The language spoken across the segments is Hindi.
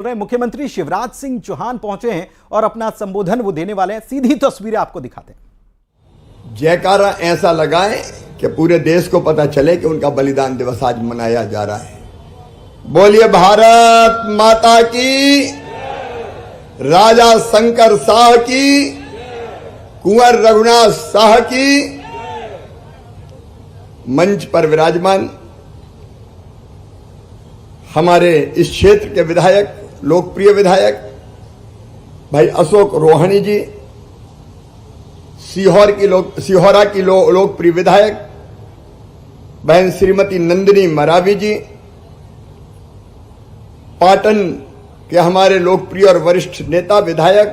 मुख्यमंत्री शिवराज सिंह चौहान पहुंचे हैं और अपना संबोधन वो देने वाले हैं। सीधी तस्वीरें आपको दिखाते हैं। जयकारा ऐसा लगाएं कि पूरे देश को पता चले कि उनका बलिदान दिवस आज मनाया जा रहा है। बोलिए भारत माता की, राजा शंकर शाह की, कुंवर रघुनाथ शाह की। मंच पर विराजमान हमारे इस क्षेत्र के विधायक, लोकप्रिय विधायक भाई अशोक रोहानी जी, सिहोरा की लोकप्रिय विधायक बहन श्रीमती नंदिनी मरावी जी, पाटन के हमारे लोकप्रिय और वरिष्ठ नेता विधायक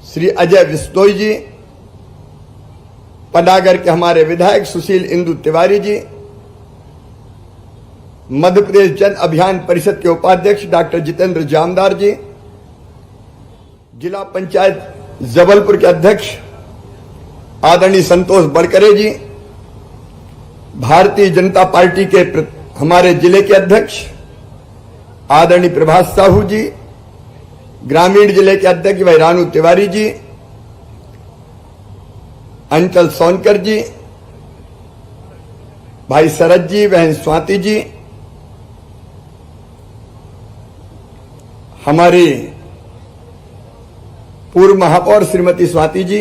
श्री अजय विश्नोई जी, पनागर के हमारे विधायक सुशील इंदु तिवारी जी, मध्य प्रदेश जन अभियान परिषद के उपाध्यक्ष डॉक्टर जितेंद्र जामदार जी, जिला पंचायत जबलपुर के अध्यक्ष आदरणीय संतोष बड़करे जी, भारतीय जनता पार्टी के हमारे जिले के अध्यक्ष आदरणीय प्रभास साहू जी, ग्रामीण जिले के अध्यक्ष भाई रानू तिवारी जी, अंचल सोनकर जी, भाई शरद जी, बहन स्वाति जी, हमारी पूर्व महापौर श्रीमती स्वाति जी,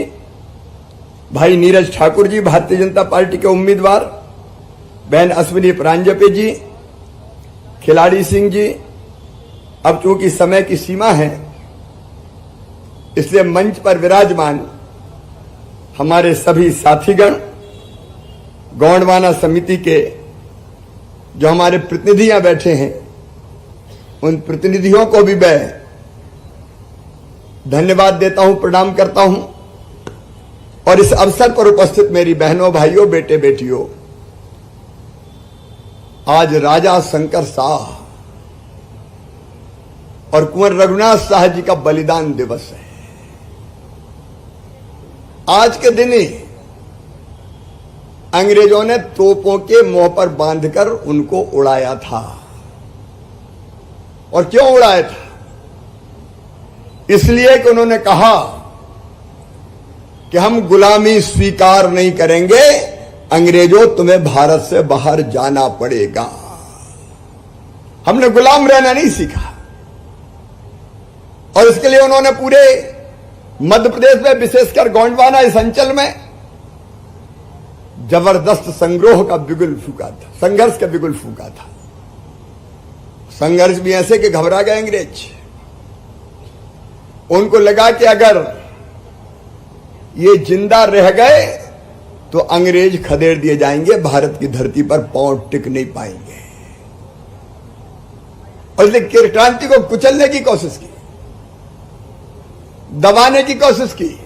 भाई नीरज ठाकुर जी, भारतीय जनता पार्टी के उम्मीदवार, बहन अश्विनी प्रांजपे जी, खिलाड़ी सिंह जी। अब चूंकि समय की सीमा है इसलिए मंच पर विराजमान हमारे सभी साथीगण, गोंडवाना समिति के जो हमारे प्रतिनिधियां बैठे हैं, उन प्रतिनिधियों को भी मैं धन्यवाद देता हूं, प्रणाम करता हूं। और इस अवसर पर उपस्थित मेरी बहनों, भाइयों, बेटे बेटियों, आज राजा शंकर शाह और कुंवर रघुनाथ शाह जी का बलिदान दिवस है। आज के दिन ही अंग्रेजों ने तोपों के मुंह पर बांधकर उनको उड़ाया था। और क्यों उड़ाया था? इसलिए कि उन्होंने कहा कि हम गुलामी स्वीकार नहीं करेंगे, अंग्रेजों तुम्हें भारत से बाहर जाना पड़ेगा। हमने गुलाम रहना नहीं सीखा। और इसके लिए उन्होंने पूरे मध्य प्रदेश में, विशेषकर गोंडवाना इस अंचल में जबरदस्त संग्रोह का बिगुल फूका था, संघर्ष का बिगुल फूका था। संघर्ष भी ऐसे कि घबरा गए अंग्रेज। उनको लगा कि अगर ये जिंदा रह गए तो अंग्रेज खदेड़ दिए जाएंगे, भारत की धरती पर पांव टिक नहीं पाएंगे। और इसलिए क्रांति को कुचलने की कोशिश की, दबाने की कोशिश की।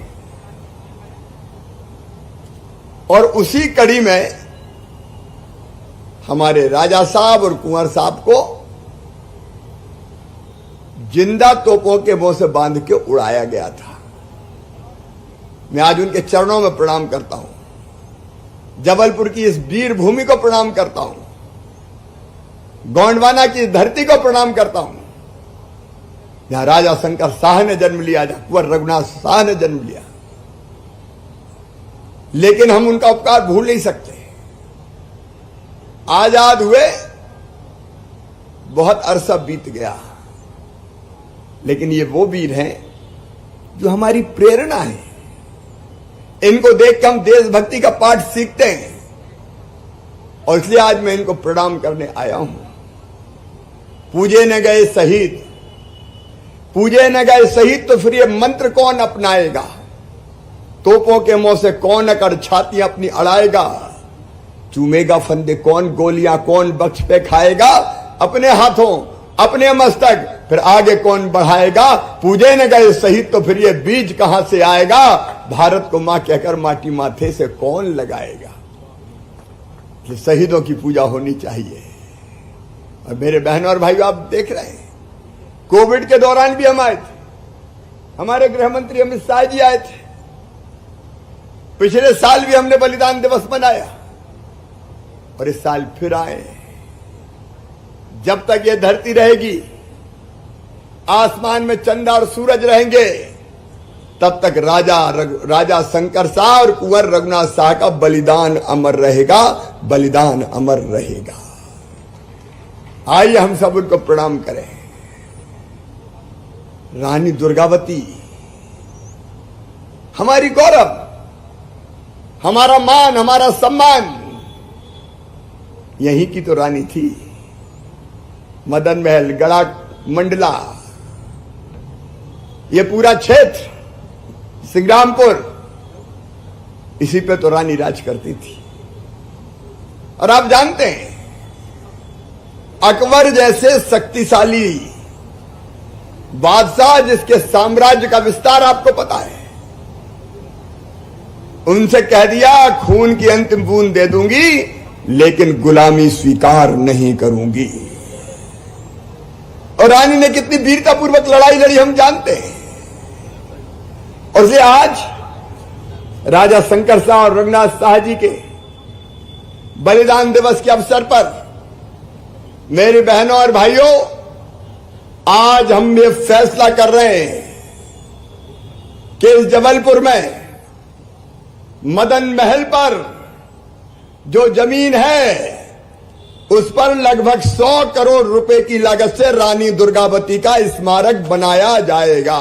और उसी कड़ी में हमारे राजा साहब और कुंवर साहब को जिंदा तोपों के मुंह से बांध के उड़ाया गया था। मैं आज उनके चरणों में प्रणाम करता हूं, जबलपुर की इस वीर भूमि को प्रणाम करता हूं, गोंडवाना की धरती को प्रणाम करता हूं, जहां राजा शंकर शाह ने जन्म लिया, जहां कुंवर रघुनाथ शाह ने जन्म लिया। लेकिन हम उनका उपकार भूल नहीं सकते। आजाद हुए, बहुत अरसा बीत गया, लेकिन ये वो वीर हैं जो हमारी प्रेरणा है। इनको देख के हम देशभक्ति का पाठ सीखते हैं। और इसलिए आज मैं इनको प्रणाम करने आया हूं। पूजे न गए शहीद, पूजे न गए शहीद, तो फिर ये मंत्र कौन अपनाएगा? तोपों के मुंह से कौन अकड़ छाती अपनी अड़ाएगा? चूमेगा फंदे कौन, गोलियां कौन बख्श पे खाएगा? अपने हाथों, अपने मस्तक, फिर आगे कौन बढ़ाएगा? पूजे न गए शहीद, तो फिर ये बीज कहां से आएगा? भारत को मां कहकर माटी माथे से कौन लगाएगा? शहीदों की पूजा होनी चाहिए। और मेरे बहनों और भाइयों, आप देख रहे हैं, कोविड के दौरान भी हम आए थे, हमारे गृह मंत्री अमित शाह जी आए थे। पिछले साल भी हमने बलिदान दिवस मनाया और इस साल फिर आए। जब तक ये धरती रहेगी आसमान में चंदा और सूरज रहेंगे, तब तक राजा शंकर शाह और कुंवर रघुनाथ शाह का बलिदान अमर रहेगा, बलिदान अमर रहेगा। आइए हम सब उनको प्रणाम करें। रानी दुर्गावती हमारी गौरव, हमारा मान, हमारा सम्मान, यहीं की तो रानी थी। मदन महल, गढ़ा मंडला, ये पूरा क्षेत्र, सिंग्रामपुर, इसी पे तो रानी राज करती थी। और आप जानते हैं, अकबर जैसे शक्तिशाली बादशाह जिसके साम्राज्य का विस्तार आपको पता है, उनसे कह दिया खून की अंतिम बूंद दे दूंगी लेकिन गुलामी स्वीकार नहीं करूंगी। और रानी ने कितनी वीरतापूर्वक लड़ाई लड़ी हम जानते हैं। और इसलिए आज राजा शंकर शाह और रघुनाथ शाह जी के बलिदान दिवस के अवसर पर मेरी बहनों और भाइयों, आज हम ये फैसला कर रहे हैं कि इस जबलपुर में मदन महल पर जो जमीन है उस पर लगभग 100 करोड़ रुपए की लागत से रानी दुर्गावती का स्मारक बनाया जाएगा।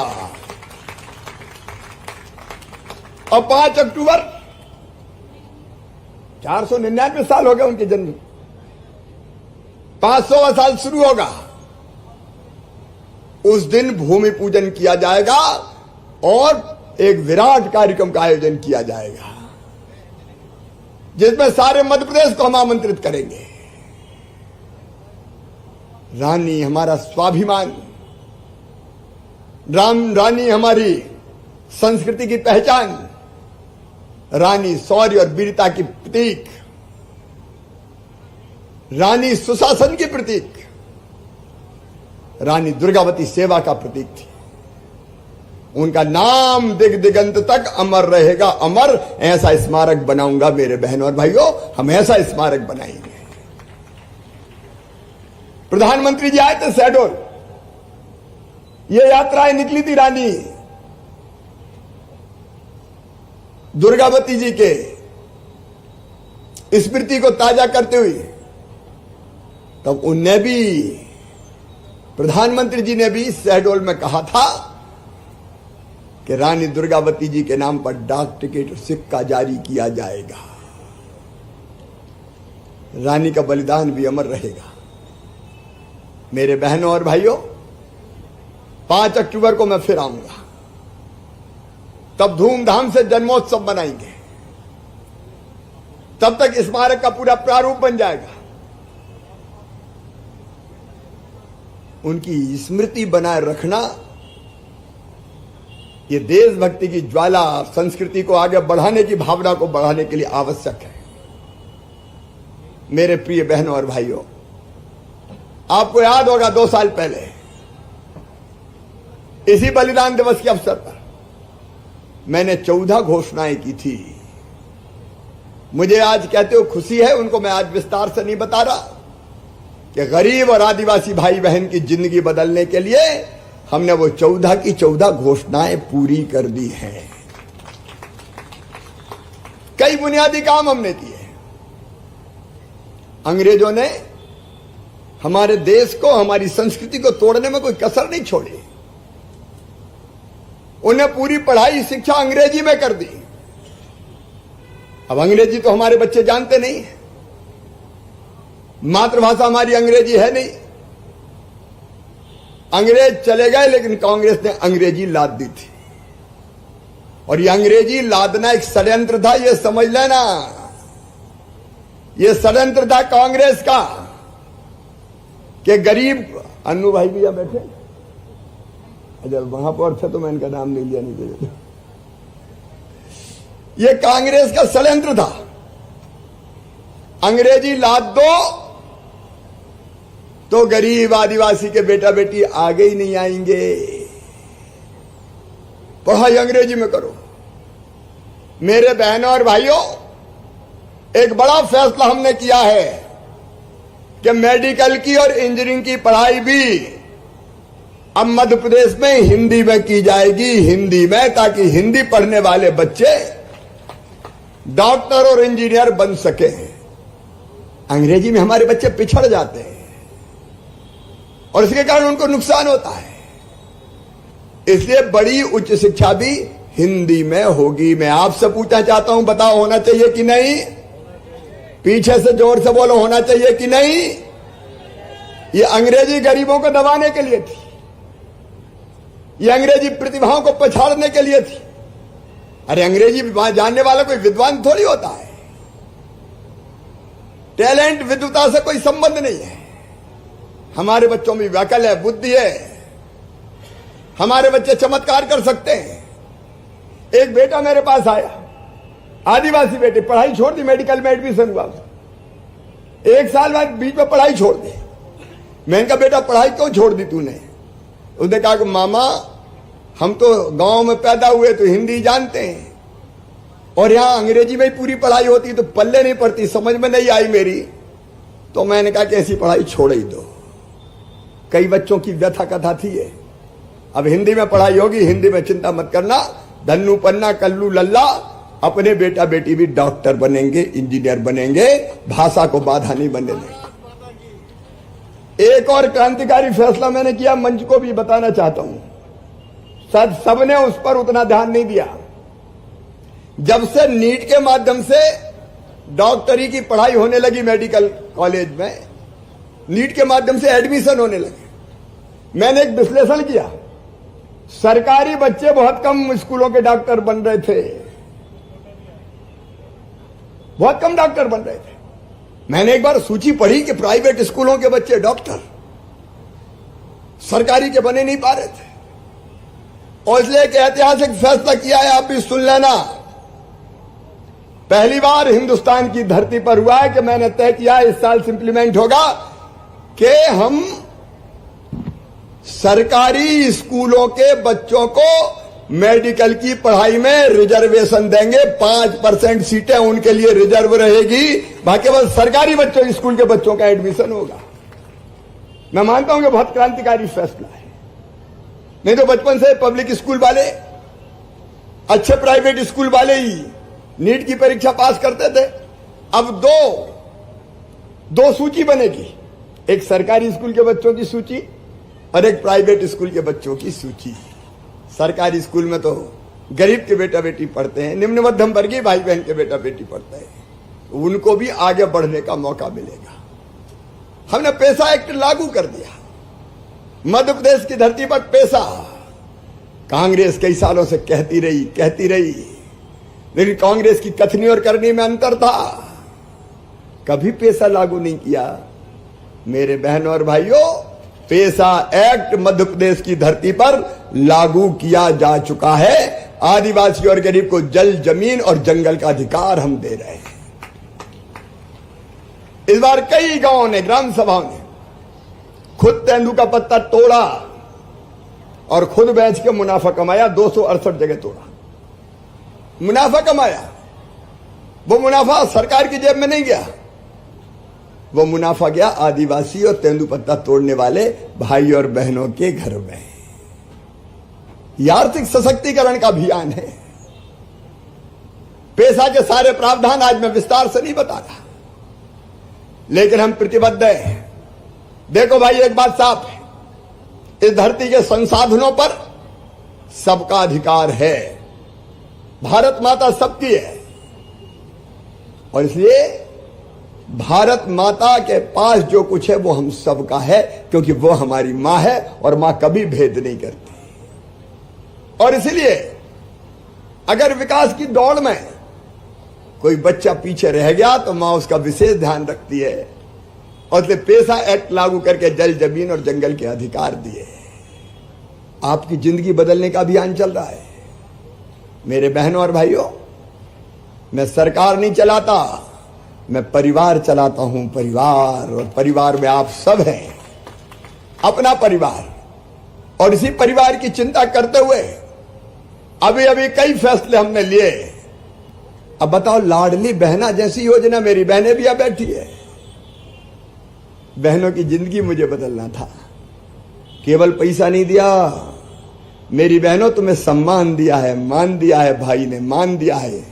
और 5 अक्टूबर 499 साल हो गए उनके जन्म, 500वां साल शुरू होगा। उस दिन भूमि पूजन किया जाएगा और एक विराट कार्यक्रम का आयोजन किया जाएगा जिसमें सारे मध्य प्रदेश को हम आमंत्रित करेंगे। रानी हमारा स्वाभिमान, रानी हमारी संस्कृति की पहचान, रानी शौर्य और वीरता की प्रतीक, रानी सुशासन की प्रतीक, रानी दुर्गावती सेवा का प्रतीक थी। उनका नाम दिग दिगंत तक अमर रहेगा, अमर। ऐसा स्मारक बनाऊंगा मेरे बहनों और भाइयों, हम ऐसा स्मारक बनाएंगे। प्रधानमंत्री जी आए थे शहडोल, ये यात्राएं निकली थी रानी दुर्गावती जी के स्मृति को ताजा करते हुए। तब उनने भी, प्रधानमंत्री जी ने भी शहडोल में कहा था कि रानी दुर्गावती जी के नाम पर डाक टिकट और सिक्का जारी किया जाएगा। रानी का बलिदान भी अमर रहेगा। मेरे बहनों और भाइयों, 5 अक्टूबर को मैं फिर आऊंगा, तब धूमधाम से जन्मोत्सव मनाएंगे। तब तक स्मारक का पूरा प्रारूप बन जाएगा। उनकी स्मृति बनाए रखना, ये देशभक्ति की ज्वाला, संस्कृति को आगे बढ़ाने की भावना को बढ़ाने के लिए आवश्यक है। मेरे प्रिय बहनों और भाइयों, आपको याद होगा 2 साल पहले इसी बलिदान दिवस के अवसर पर मैंने 14 घोषणाएं की थी। मुझे आज कहते हो खुशी है, उनको मैं आज विस्तार से नहीं बता रहा, कि गरीब और आदिवासी भाई बहन की जिंदगी बदलने के लिए हमने वो 14 की 14 घोषणाएं पूरी कर दी हैं। कई बुनियादी काम हमने किए। अंग्रेजों ने हमारे देश को, हमारी संस्कृति को तोड़ने में कोई कसर नहीं छोड़ी। उन्हें पूरी पढ़ाई शिक्षा अंग्रेजी में कर दी। अब अंग्रेजी तो हमारे बच्चे जानते नहीं, मातृभाषा हमारी अंग्रेजी है नहीं। अंग्रेज चले गए, लेकिन कांग्रेस ने अंग्रेजी लाद दी थी। और ये अंग्रेजी लादना एक षड्यंत्र था, ये समझ लेना। ये षड्यंत्र था कांग्रेस का कि गरीब, अन्नू भाई भी यहां बैठे, अगर वहां पर थे तो मैं इनका नाम नहीं लिया, नहीं दे। ये कांग्रेस का षड्यंत्र था। अंग्रेजी लाद दो तो गरीब आदिवासी के बेटा बेटी आगे ही नहीं आएंगे। पढ़ाई अंग्रेजी में करो। मेरे बहनों और भाइयों, एक बड़ा फैसला हमने किया है कि मेडिकल की और इंजीनियरिंग की पढ़ाई भी अब मध्य प्रदेश में हिंदी में की जाएगी, हिंदी में, ताकि हिंदी पढ़ने वाले बच्चे डॉक्टर और इंजीनियर बन सके। अंग्रेजी में हमारे बच्चे पिछड़ जाते हैं और इसके कारण उनको नुकसान होता है। इसलिए बड़ी उच्च शिक्षा भी हिंदी में होगी। मैं आपसे पूछना चाहता हूं, बताओ होना चाहिए कि नहीं? पीछे से जोर से बोलो, होना चाहिए कि नहीं? ये अंग्रेजी गरीबों को दबाने के लिए थी, ये अंग्रेजी प्रतिभाओं को पछाड़ने के लिए थी। अरे अंग्रेजी जानने वाला कोई विद्वान थोड़ी होता है। टैलेंट विद्वता से कोई संबंध नहीं है। हमारे बच्चों में व्याकल है, बुद्धि है, हमारे बच्चे चमत्कार कर सकते हैं। एक बेटा मेरे पास आया, आदिवासी बेटे, पढ़ाई छोड़ दी, मेडिकल में एडमिशन हुआ, 1 साल बाद बीच में पढ़ाई छोड़ दी। मैंने कहा बेटा पढ़ाई क्यों छोड़ दी तूने? उसने कहा कि मामा हम तो गांव में पैदा हुए तो हिंदी जानते हैं और यहां अंग्रेजी में ही पूरी पढ़ाई होती तो पल्ले नहीं पड़ती, समझ में नहीं आई मेरी। तो मैंने कहा कि ऐसी पढ़ाई छोड़ ही दो। कई बच्चों की व्यथा कथा थी ये। अब हिंदी में पढ़ाई होगी, हिंदी में चिंता मत करना। धन्नू पन्ना कल्लू लल्ला, अपने बेटा बेटी भी डॉक्टर बनेंगे, इंजीनियर बनेंगे, भाषा को बाधा नहीं बनने देंगे। एक और क्रांतिकारी फैसला मैंने किया, मंच को भी बताना चाहता हूं। सबने उस पर उतना ध्यान नहीं दिया। जब से नीट के माध्यम से डॉक्टरी की पढ़ाई होने लगी मेडिकल कॉलेज में, नीट के माध्यम से एडमिशन होने लगे, मैंने एक विश्लेषण किया। सरकारी बच्चे बहुत कम स्कूलों के डॉक्टर बन रहे थे, बहुत कम डॉक्टर बन रहे थे। मैंने एक बार सूची पढ़ी कि प्राइवेट स्कूलों के बच्चे डॉक्टर, सरकारी के बने नहीं पा रहे थे। और इसलिए एक ऐतिहासिक फैसला किया है, आप भी सुन लेना। पहली बार हिंदुस्तान की धरती पर हुआ है कि मैंने तय किया इस साल से इंप्लीमेंट होगा कि हम सरकारी स्कूलों के बच्चों को मेडिकल की पढ़ाई में रिजर्वेशन देंगे। 5% सीटें उनके लिए रिजर्व रहेगी, बाकी बस सरकारी बच्चों, स्कूल के बच्चों का एडमिशन होगा। मैं मानता हूं कि बहुत क्रांतिकारी फैसला है। नहीं तो बचपन से पब्लिक स्कूल वाले, अच्छे प्राइवेट स्कूल वाले ही नीट की परीक्षा पास करते थे। अब दो सूची बनेगी, एक सरकारी स्कूल के बच्चों की सूची और एक प्राइवेट स्कूल के बच्चों की सूची। सरकारी स्कूल में तो गरीब के बेटा बेटी पढ़ते हैं, निम्न मध्यम वर्गीय भाई बहन के बेटा बेटी पढ़ते हैं, उनको भी आगे बढ़ने का मौका मिलेगा। हमने पेशा एक्ट लागू कर दिया। मध्य प्रदेश की धरती पर पेशा, कांग्रेस कई सालों से कहती रही, लेकिन कांग्रेस की कथनी और करनी में अंतर था। कभी पेशा लागू नहीं किया। मेरे बहनों और भाइयों, पेशा एक्ट मध्य प्रदेश की धरती पर लागू किया जा चुका है। आदिवासी और गरीब को जल, जमीन और जंगल का अधिकार हम दे रहे हैं। इस बार कई गांवों ने, ग्राम सभाओं ने खुद तेंदू का पत्ता तोड़ा और खुद बेच के मुनाफा कमाया। 268 जगह तोड़ा, मुनाफा कमाया। वो मुनाफा सरकार की जेब में नहीं गया, वो मुनाफा गया आदिवासी और तेंदुपत्ता तोड़ने वाले भाई और बहनों के घर में। यह आर्थिक सशक्तिकरण का अभियान है। पेशा के सारे प्रावधान आज मैं विस्तार से नहीं बता रहा, लेकिन हम प्रतिबद्ध हैं। देखो भाई, एक बात साफ है, इस धरती के संसाधनों पर सबका अधिकार है। भारत माता सबकी है और इसलिए भारत माता के पास जो कुछ है वो हम सबका है, क्योंकि वो हमारी मां है और मां कभी भेद नहीं करती। और इसलिए अगर विकास की दौड़ में कोई बच्चा पीछे रह गया तो मां उसका विशेष ध्यान रखती है और इसलिए पेशा एक्ट लागू करके जल, जमीन और जंगल के अधिकार दिए। आपकी जिंदगी बदलने का अभियान चल रहा है। मेरे बहनों और भाइयों, मैं सरकार नहीं चलाता, मैं परिवार चलाता हूं। परिवार, और परिवार में आप सब हैं, अपना परिवार। और इसी परिवार की चिंता करते हुए अभी अभी कई फैसले हमने लिए। अब बताओ, लाडली बहना जैसी योजना, मेरी बहनें भी यहां बैठी है। बहनों की जिंदगी मुझे बदलना था, केवल पैसा नहीं दिया मेरी बहनों, तुम्हें सम्मान दिया है, मान दिया है, भाई ने मान दिया है,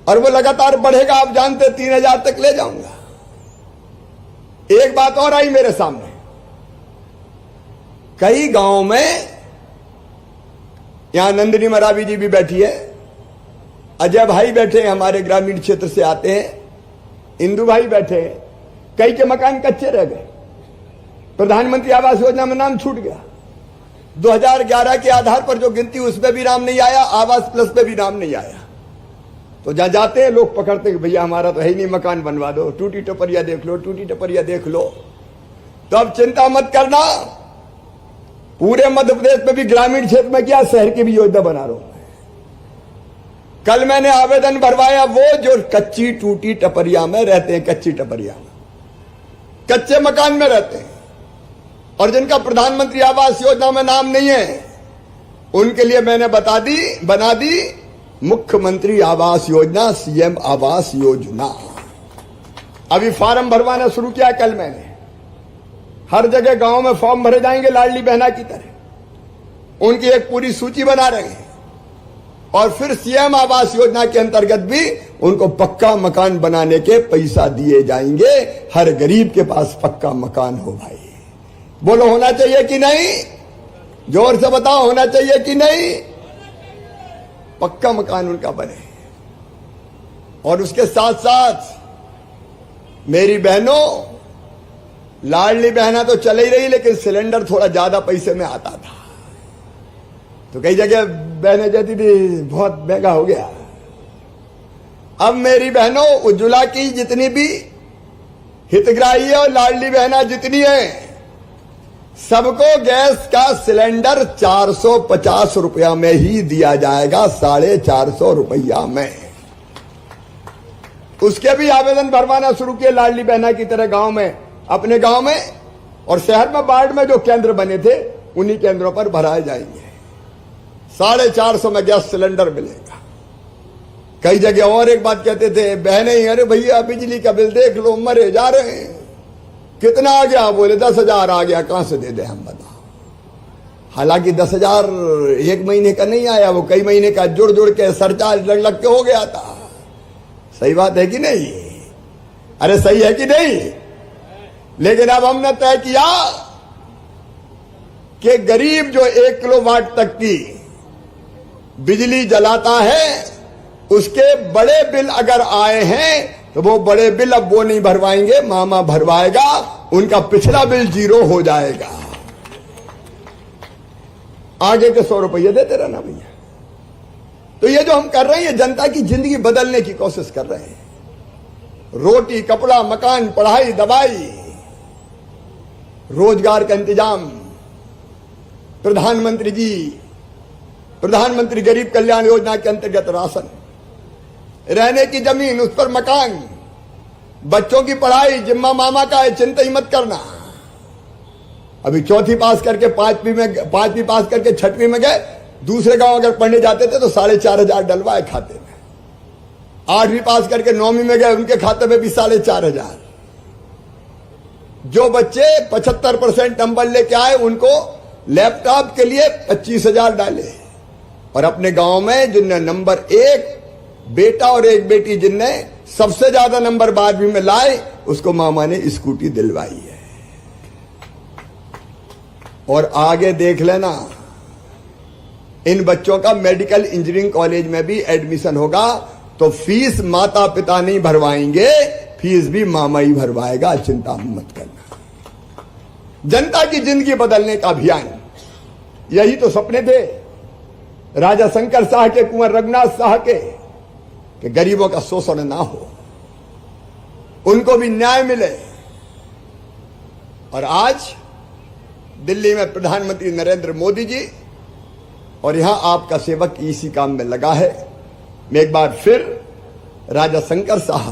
और वो लगातार बढ़ेगा। आप जानते 3,000 तक ले जाऊंगा। एक बात और आई मेरे सामने, कई गांवों में, यहां नंदिनी मरावी जी भी बैठी है, अजय भाई बैठे हैं, हमारे ग्रामीण क्षेत्र से आते हैं, इंदू भाई बैठे हैं, कई के मकान कच्चे रह गए, प्रधानमंत्री आवास योजना में नाम छूट गया, 2011 के आधार पर जो गिनती उसमें भी नाम नहीं आया, आवास प्लस में भी नाम नहीं आया। तो जहां जाते हैं लोग पकड़ते हैं, भैया हमारा तो है ही नहीं, मकान बनवा दो, टूटी टपरिया देख लो, टूटी टपरिया देख लो। तो अब चिंता मत करना, पूरे मध्य प्रदेश में भी ग्रामीण क्षेत्र में क्या, शहर की भी योजना बना रहा हूं। कल मैंने आवेदन भरवाया, वो जो कच्ची टूटी टपरिया में रहते हैं, कच्ची टपरिया में, कच्चे मकान में रहते हैं, और जिनका प्रधानमंत्री आवास योजना में नाम नहीं है, उनके लिए मैंने बना दी मुख्यमंत्री आवास योजना, सीएम आवास योजना। अभी फॉर्म भरवाना शुरू किया कल मैंने, हर जगह गांव में फॉर्म भरे जाएंगे लाडली बहना की तरह, उनकी एक पूरी सूची बना रहे हैं, और फिर सीएम आवास योजना के अंतर्गत भी उनको पक्का मकान बनाने के पैसा दिए जाएंगे। हर गरीब के पास पक्का मकान हो भाई। बोलो होना चाहिए कि नहीं? जोर से बताओ, होना चाहिए कि नहीं? पक्का मकान उनका बने। और उसके साथ साथ मेरी बहनों, लाडली बहना तो चल ही रही, लेकिन सिलेंडर थोड़ा ज्यादा पैसे में आता था, तो कई जगह बहनें कहती थी बहुत महंगा हो गया। अब मेरी बहनों, उज्ज्वला की जितनी भी हितग्राही है और लाडली बहना जितनी है, सबको गैस का सिलेंडर 450 रुपया में ही दिया जाएगा, 450 रुपया में। उसके भी आवेदन भरवाना शुरू किए लाडली बहना की तरह गांव में, अपने गांव में और शहर में, वार्ड में जो केंद्र बने थे उन्हीं केंद्रों पर भराए जाएंगे। 450 में गैस सिलेंडर मिलेगा। कई जगह और एक बात कहते थे बहने, अरे भैया बिजली का बिल देख लो, मरे जा रहे हैं, कितना आ गया? बोले 10,000 आ गया, कहां से दे दे हम, बताओ। हालांकि 10,000 एक महीने का नहीं आया, वो कई महीने का जुड़ जुड़ के सरचार्ज लग के हो गया था। सही बात है कि नहीं? अरे सही है कि नहीं? लेकिन अब हमने तय किया कि गरीब जो 1 किलोवाट तक की बिजली जलाता है, उसके बड़े बिल अगर आए हैं तो वो बड़े बिल अब वो नहीं भरवाएंगे, मामा भरवाएगा, उनका पिछला बिल 0 हो जाएगा। आगे के 100 रुपये देते रहना भैया। तो ये जो हम कर रहे हैं, ये जनता की जिंदगी बदलने की कोशिश कर रहे हैं। रोटी, कपड़ा, मकान, पढ़ाई, दवाई, रोजगार का इंतजाम, प्रधानमंत्री गरीब कल्याण योजना के अंतर्गत राशन, रहने की जमीन, उस पर मकान, बच्चों की पढ़ाई जिम्मा मामा का है, चिंता ही मत करना। अभी 4वीं पास करके 5वीं पास करके 6वीं में गए, दूसरे गांव अगर पढ़ने जाते थे तो 4,500 डलवाए खाते में। 8वीं पास करके 9वीं में गए, उनके खाते में भी 4,500। जो बच्चे 75% नंबर लेके आए, उनको लैपटॉप के लिए 25,000 डाले। और अपने गांव में जिनने नंबर 1 बेटा और 1 बेटी जिनने सबसे ज्यादा नंबर 12वीं में लाए, उसको मामा ने स्कूटी दिलवाई है। और आगे देख लेना, इन बच्चों का मेडिकल इंजीनियरिंग कॉलेज में भी एडमिशन होगा, तो फीस माता पिता नहीं भरवाएंगे, फीस भी मामा ही भरवाएगा। चिंता मत करना। जनता की जिंदगी बदलने का अभियान, यही तो सपने थे राजा शंकर शाह के, कुंवर रघुनाथ शाह के, कि गरीबों का शोषण ना हो, उनको भी न्याय मिले। और आज दिल्ली में प्रधानमंत्री नरेंद्र मोदी जी और यहां आपका सेवक इसी काम में लगा है। मैं एक बार फिर राजा शंकर शाह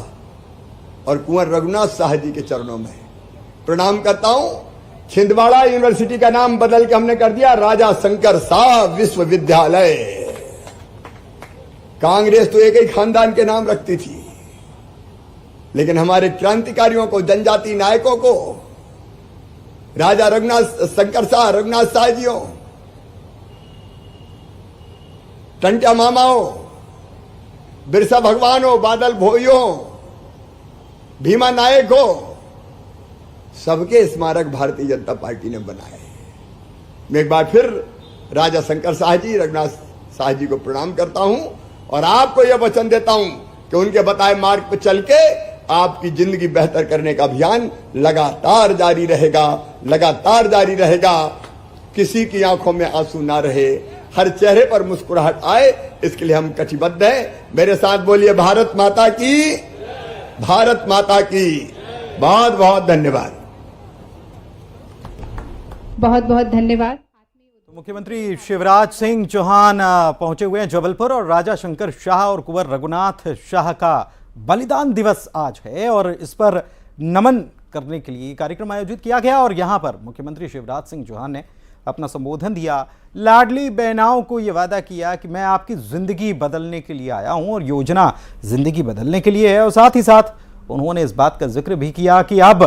और कुंवर रघुनाथ शाह जी के चरणों में प्रणाम करता हूं। छिंदवाड़ा यूनिवर्सिटी का नाम बदल के हमने कर दिया राजा शंकर शाह विश्वविद्यालय। कांग्रेस तो एक ही खानदान के नाम रखती थी, लेकिन हमारे क्रांतिकारियों को, जनजाति नायकों को राजा रघुनाथ शंकर शाह, रघुनाथ शाह जी हो, टंट्या मामा हो, बिरसा भगवान हो, बादल भोई हो, भीमा नायक हो, सबके स्मारक भारतीय जनता पार्टी ने बनाए। मैं एक बार फिर राजा शंकर शाह जी, रघुनाथ शाह जी को प्रणाम करता हूं और आपको यह वचन देता हूं कि उनके बताए मार्ग पर चल के आपकी जिंदगी बेहतर करने का अभियान लगातार जारी रहेगा, लगातार जारी रहेगा। किसी की आंखों में आंसू ना रहे, हर चेहरे पर मुस्कुराहट आए, इसके लिए हम कटिबद्ध हैं। मेरे साथ बोलिए भारत माता की, भारत माता की। बहुत बहुत धन्यवाद। बहुत बहुत धन्यवाद। तो मुख्यमंत्री शिवराज सिंह चौहान पहुंचे हुए हैं जबलपुर और राजा शंकर शाह और कुंवर रघुनाथ शाह का बलिदान दिवस आज है और इस पर नमन करने के लिए कार्यक्रम आयोजित किया गया और यहां पर मुख्यमंत्री शिवराज सिंह चौहान ने अपना संबोधन दिया। लाडली बहनाओं को यह वादा किया कि मैं आपकी जिंदगी बदलने के लिए आया हूं और योजना जिंदगी बदलने के लिए है और साथ ही साथ उन्होंने इस बात का जिक्र भी किया कि अब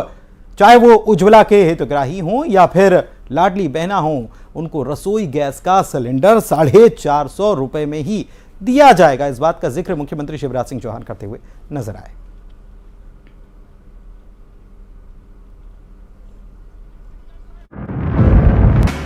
चाहे वो उज्ज्वला के हितग्राही हों या फिर लाडली बहना हों, उनको रसोई गैस का सिलेंडर 450 रुपए में ही दिया जाएगा। इस बात का जिक्र मुख्यमंत्री शिवराज सिंह चौहान करते हुए नजर आए।